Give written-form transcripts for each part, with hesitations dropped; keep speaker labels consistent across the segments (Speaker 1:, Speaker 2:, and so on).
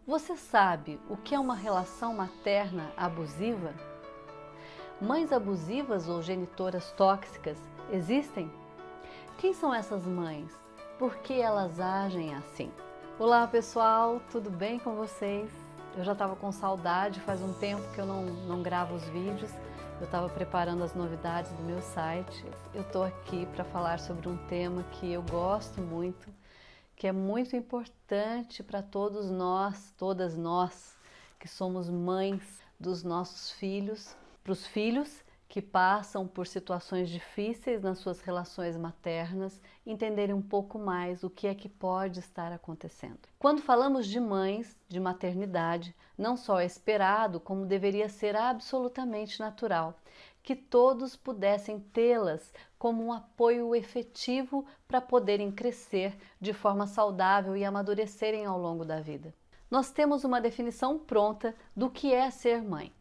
Speaker 1: Você sabe o que é uma relação materna abusiva? Mães abusivas ou genitoras tóxicas existem? Quem são essas mães? Por que elas agem assim? Olá pessoal, tudo bem com vocês? Eu já estava com saudade, faz um tempo que eu não gravo os vídeos. Eu estava preparando as novidades do meu site. Eu estou aqui para falar sobre um tema que eu gosto muito, que é muito importante para todos nós, todas nós, que somos mães dos nossos filhos, para os filhos que passam por situações difíceis nas suas relações maternas, entenderem um pouco mais o que é que pode estar acontecendo. Quando falamos de mães, de maternidade, não só é esperado, como deveria ser absolutamente natural, que todos pudessem tê-las como um apoio efetivo para poderem crescer de forma saudável e amadurecerem ao longo da vida. Nós temos uma definição pronta do que é ser mãe,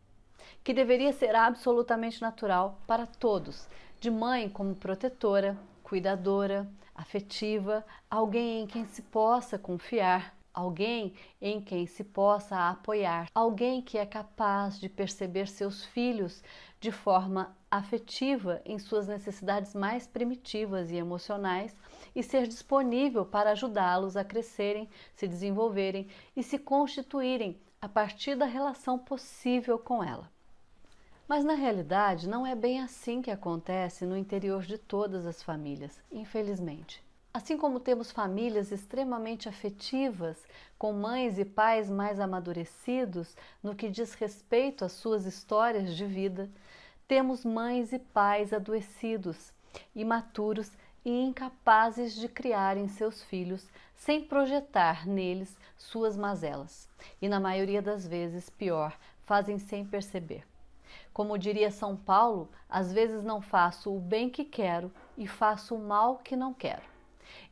Speaker 1: que deveria ser absolutamente natural para todos, de mãe como protetora, cuidadora, afetiva, alguém em quem se possa confiar, alguém em quem se possa apoiar, alguém que é capaz de perceber seus filhos de forma afetiva em suas necessidades mais primitivas e emocionais e ser disponível para ajudá-los a crescerem, se desenvolverem e se constituírem a partir da relação possível com ela. Mas na realidade não é bem assim que acontece no interior de todas as famílias, infelizmente. Assim como temos famílias extremamente afetivas, com mães e pais mais amadurecidos no que diz respeito às suas histórias de vida, temos mães e pais adoecidos, imaturos e incapazes de criarem seus filhos sem projetar neles suas mazelas. E na maioria das vezes, pior, fazem sem perceber. Como diria São Paulo, às vezes não faço o bem que quero e faço o mal que não quero.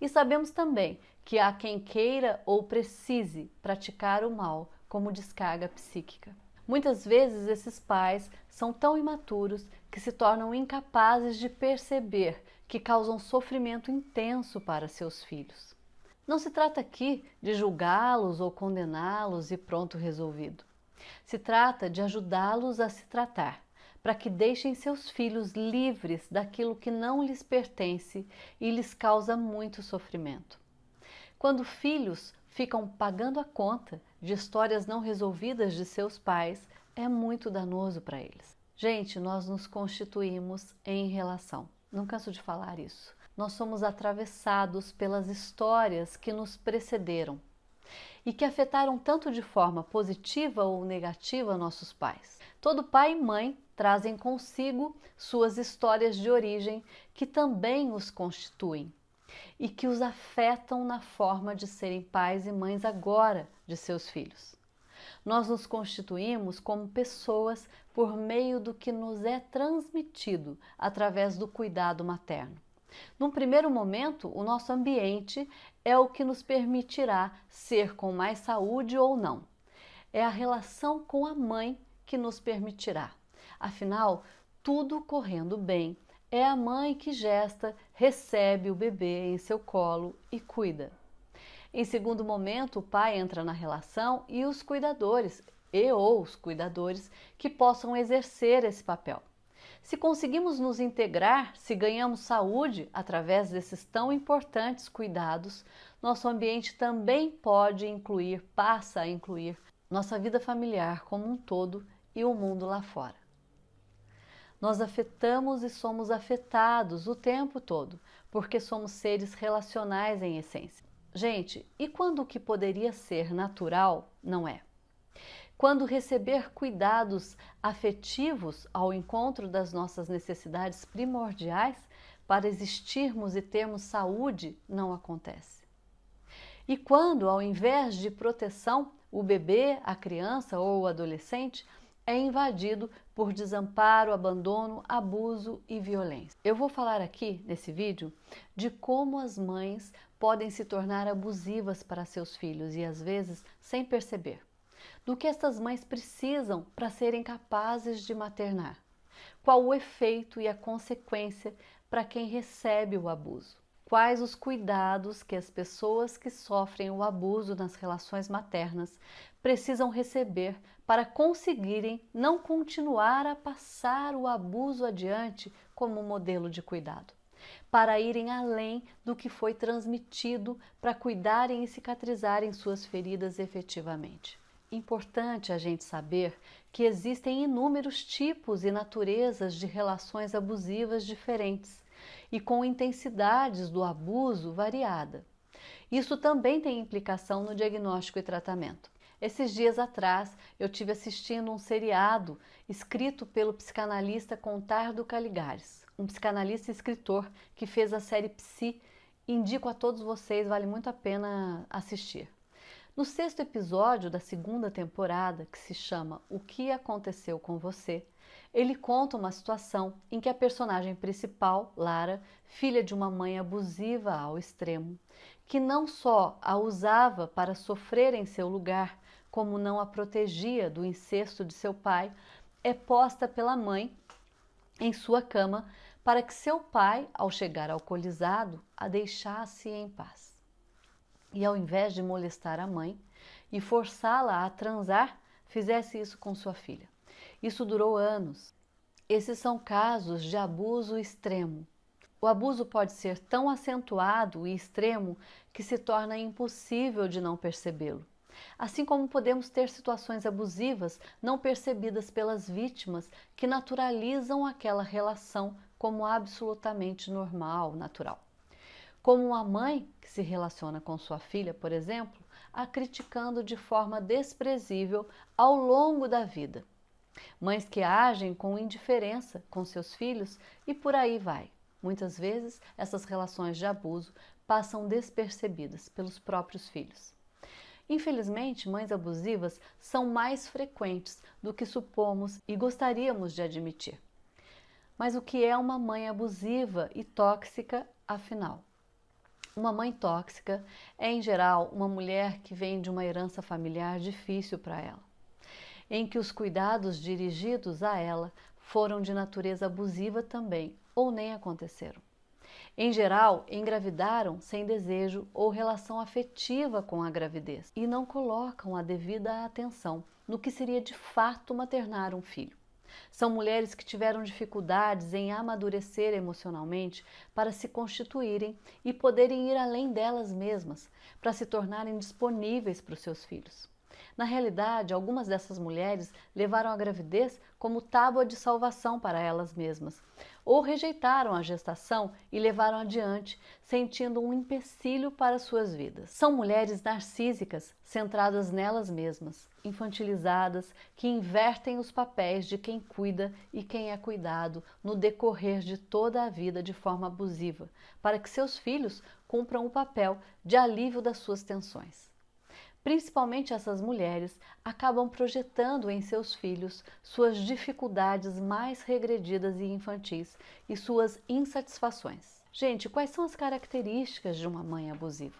Speaker 1: E sabemos também que há quem queira ou precise praticar o mal como descarga psíquica. Muitas vezes esses pais são tão imaturos que se tornam incapazes de perceber que causam sofrimento intenso para seus filhos. Não se trata aqui de julgá-los ou condená-los e pronto, resolvido. Se trata de ajudá-los a se tratar, para que deixem seus filhos livres daquilo que não lhes pertence e lhes causa muito sofrimento. Quando filhos ficam pagando a conta de histórias não resolvidas de seus pais, é muito danoso para eles. Gente, nós nos constituímos em relação. Não canso de falar isso. Nós somos atravessados pelas histórias que nos precederam e que afetaram tanto de forma positiva ou negativa nossos pais. Todo pai e mãe trazem consigo suas histórias de origem que também os constituem e que os afetam na forma de serem pais e mães agora de seus filhos. Nós nos constituímos como pessoas por meio do que nos é transmitido através do cuidado materno. Num primeiro momento, o nosso ambiente é o que nos permitirá ser com mais saúde ou não. É a relação com a mãe que nos permitirá. Afinal, tudo correndo bem, é a mãe que gesta, recebe o bebê em seu colo e cuida. Em segundo momento, o pai entra na relação e os cuidadores que possam exercer esse papel. Se conseguimos nos integrar, se ganhamos saúde através desses tão importantes cuidados, nosso ambiente também passa a incluir nossa vida familiar como um todo e o mundo lá fora. Nós afetamos e somos afetados o tempo todo, porque somos seres relacionais em essência. Gente, e quando o que poderia ser natural não é? Quando receber cuidados afetivos ao encontro das nossas necessidades primordiais para existirmos e termos saúde não acontece. E quando, ao invés de proteção, o bebê, a criança ou o adolescente é invadido por desamparo, abandono, abuso e violência. Eu vou falar aqui, nesse vídeo, de como as mães podem se tornar abusivas para seus filhos e, às vezes, sem perceber. Do que estas mães precisam para serem capazes de maternar. Qual o efeito e a consequência para quem recebe o abuso. quais os cuidados que as pessoas que sofrem o abuso nas relações maternas precisam receber para conseguirem não continuar a passar o abuso adiante como modelo de cuidado, para irem além do que foi transmitido para cuidarem e cicatrizarem suas feridas efetivamente. Importante a gente saber que existem inúmeros tipos e naturezas de relações abusivas diferentes e com intensidades do abuso variada. Isso também tem implicação no diagnóstico e tratamento. Esses dias atrás eu tive assistindo um seriado escrito pelo psicanalista Contardo Caligares, um psicanalista e escritor que fez a série Psi. Indico a todos vocês, vale muito a pena assistir. No 6º episódio da 2ª temporada, que se chama O que Aconteceu com Você, ele conta uma situação em que a personagem principal, Lara, filha de uma mãe abusiva ao extremo, que não só a usava para sofrer em seu lugar, como não a protegia do incesto de seu pai, é posta pela mãe em sua cama para que seu pai, ao chegar alcoolizado, a deixasse em paz. E ao invés de molestar a mãe e forçá-la a transar, fizesse isso com sua filha. Isso durou anos. Esses são casos de abuso extremo. O abuso pode ser tão acentuado e extremo que se torna impossível de não percebê-lo. Assim como podemos ter situações abusivas não percebidas pelas vítimas que naturalizam aquela relação como absolutamente normal, natural. Como uma mãe que se relaciona com sua filha, por exemplo, a criticando de forma desprezível ao longo da vida. Mães que agem com indiferença com seus filhos e por aí vai. Muitas vezes, essas relações de abuso passam despercebidas pelos próprios filhos. Infelizmente, mães abusivas são mais frequentes do que supomos e gostaríamos de admitir. Mas o que é uma mãe abusiva e tóxica, afinal? Uma mãe tóxica é, em geral, uma mulher que vem de uma herança familiar difícil para ela, em que os cuidados dirigidos a ela foram de natureza abusiva também, ou nem aconteceram. Em geral, engravidaram sem desejo ou relação afetiva com a gravidez e não colocam a devida atenção no que seria de fato maternar um filho. São mulheres que tiveram dificuldades em amadurecer emocionalmente para se constituírem e poderem ir além delas mesmas, para se tornarem disponíveis para os seus filhos. Na realidade, algumas dessas mulheres levaram a gravidez como tábua de salvação para elas mesmas, ou rejeitaram a gestação e levaram adiante, sentindo um empecilho para suas vidas. São mulheres narcísicas, centradas nelas mesmas, infantilizadas, que invertem os papéis de quem cuida e quem é cuidado no decorrer de toda a vida de forma abusiva, para que seus filhos cumpram o papel de alívio das suas tensões. Principalmente essas mulheres acabam projetando em seus filhos suas dificuldades mais regredidas e infantis e suas insatisfações. Gente, quais são as características de uma mãe abusiva?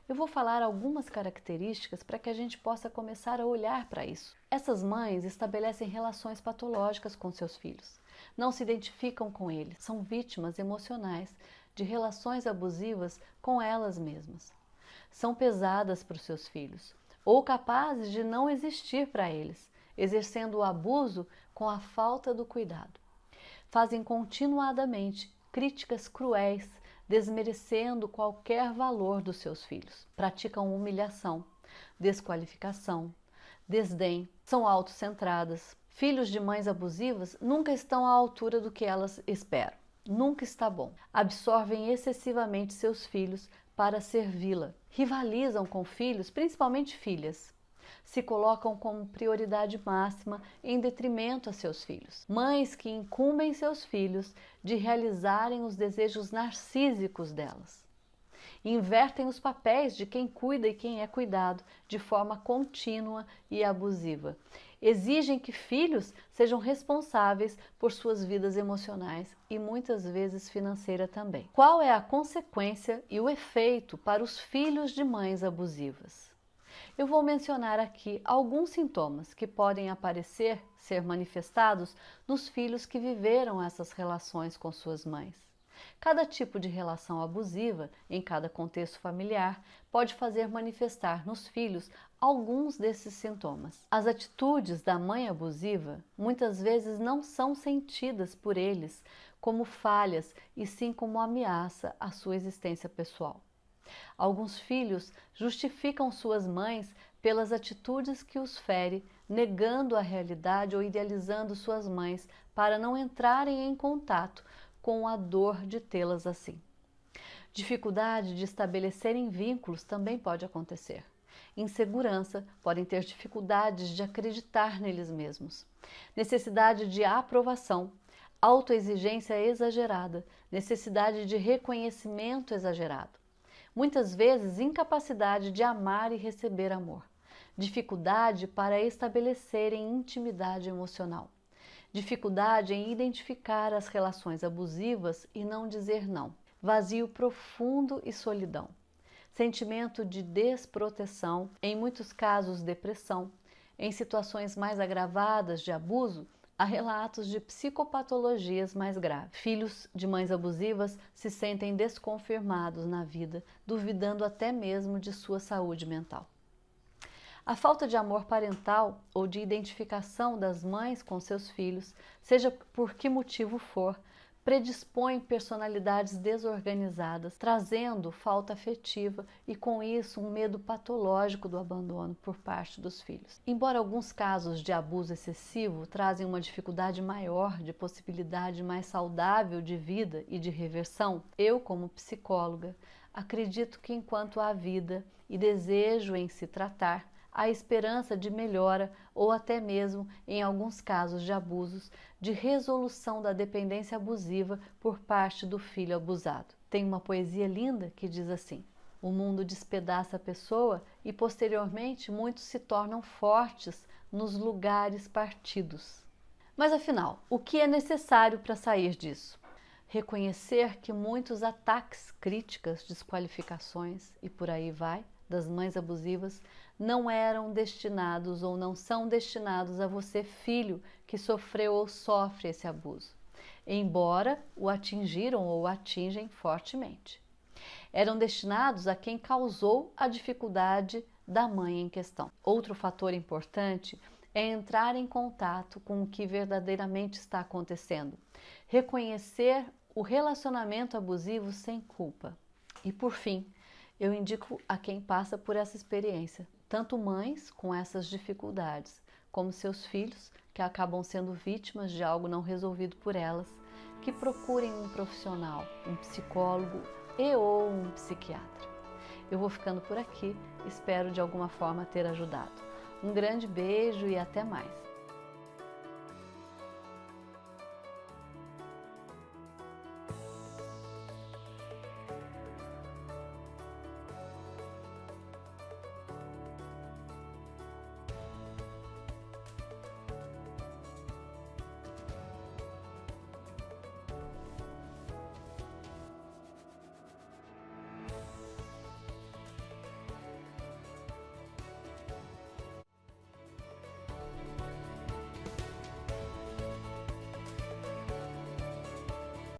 Speaker 1: Eu vou falar algumas características para que a gente possa começar a olhar para isso. Essas mães estabelecem relações patológicas com seus filhos, não se identificam com eles, são vítimas emocionais de relações abusivas com elas mesmas. São pesadas para os seus filhos, ou capazes de não existir para eles, exercendo o abuso com a falta do cuidado. Fazem continuadamente críticas cruéis, desmerecendo qualquer valor dos seus filhos. Praticam humilhação, desqualificação, desdém, são autocentradas. Filhos de mães abusivas nunca estão à altura do que elas esperam. Nunca está bom. Absorvem excessivamente seus filhos para servi-la. Rivalizam com filhos, principalmente filhas. Se colocam como prioridade máxima em detrimento a seus filhos. Mães que incumbem seus filhos de realizarem os desejos narcísicos delas. Invertem os papéis de quem cuida e quem é cuidado de forma contínua e abusiva. Exigem que filhos sejam responsáveis por suas vidas emocionais e muitas vezes financeira também. Qual é a consequência e o efeito para os filhos de mães abusivas? Eu vou mencionar aqui alguns sintomas que podem aparecer, ser manifestados nos filhos que viveram essas relações com suas mães. Cada tipo de relação abusiva, em cada contexto familiar, pode fazer manifestar nos filhos alguns desses sintomas. As atitudes da mãe abusiva muitas vezes não são sentidas por eles como falhas e sim como ameaça à sua existência pessoal. Alguns filhos justificam suas mães pelas atitudes que os ferem, negando a realidade ou idealizando suas mães para não entrarem em contato com a dor de tê-las assim. Dificuldade de estabelecerem vínculos também pode acontecer. Insegurança, podem ter dificuldades de acreditar neles mesmos. Necessidade de aprovação, autoexigência exagerada, necessidade de reconhecimento exagerado. Muitas vezes, incapacidade de amar e receber amor. Dificuldade para estabelecerem intimidade emocional. Dificuldade em identificar as relações abusivas e não dizer não. Vazio profundo e solidão. Sentimento de desproteção, em muitos casos depressão. Em situações mais agravadas de abuso, há relatos de psicopatologias mais graves. Filhos de mães abusivas se sentem desconfirmados na vida, duvidando até mesmo de sua saúde mental. A falta de amor parental ou de identificação das mães com seus filhos, seja por que motivo for, predispõe personalidades desorganizadas, trazendo falta afetiva e, com isso, um medo patológico do abandono por parte dos filhos. Embora alguns casos de abuso excessivo trazem uma dificuldade maior de possibilidade mais saudável de vida e de reversão, eu, como psicóloga, acredito que enquanto há vida e desejo em se tratar, há esperança de melhora ou até mesmo, em alguns casos de abusos, de resolução da dependência abusiva por parte do filho abusado. Tem uma poesia linda que diz assim: o mundo despedaça a pessoa e posteriormente muitos se tornam fortes nos lugares partidos. Mas afinal, o que é necessário para sair disso? Reconhecer que muitos ataques, críticas, desqualificações e por aí vai, das mães abusivas, não eram destinados ou não são destinados a você, filho, que sofreu ou sofre esse abuso, embora o atingiram ou atingem fortemente. Eram destinados a quem causou a dificuldade da mãe em questão. Outro fator importante é entrar em contato com o que verdadeiramente está acontecendo, reconhecer o relacionamento abusivo sem culpa. E por fim, eu indico a quem passa por essa experiência, tanto mães com essas dificuldades, como seus filhos que acabam sendo vítimas de algo não resolvido por elas, que procurem um profissional, um psicólogo e ou um psiquiatra. Eu vou ficando por aqui, espero de alguma forma ter ajudado. Um grande beijo e até mais!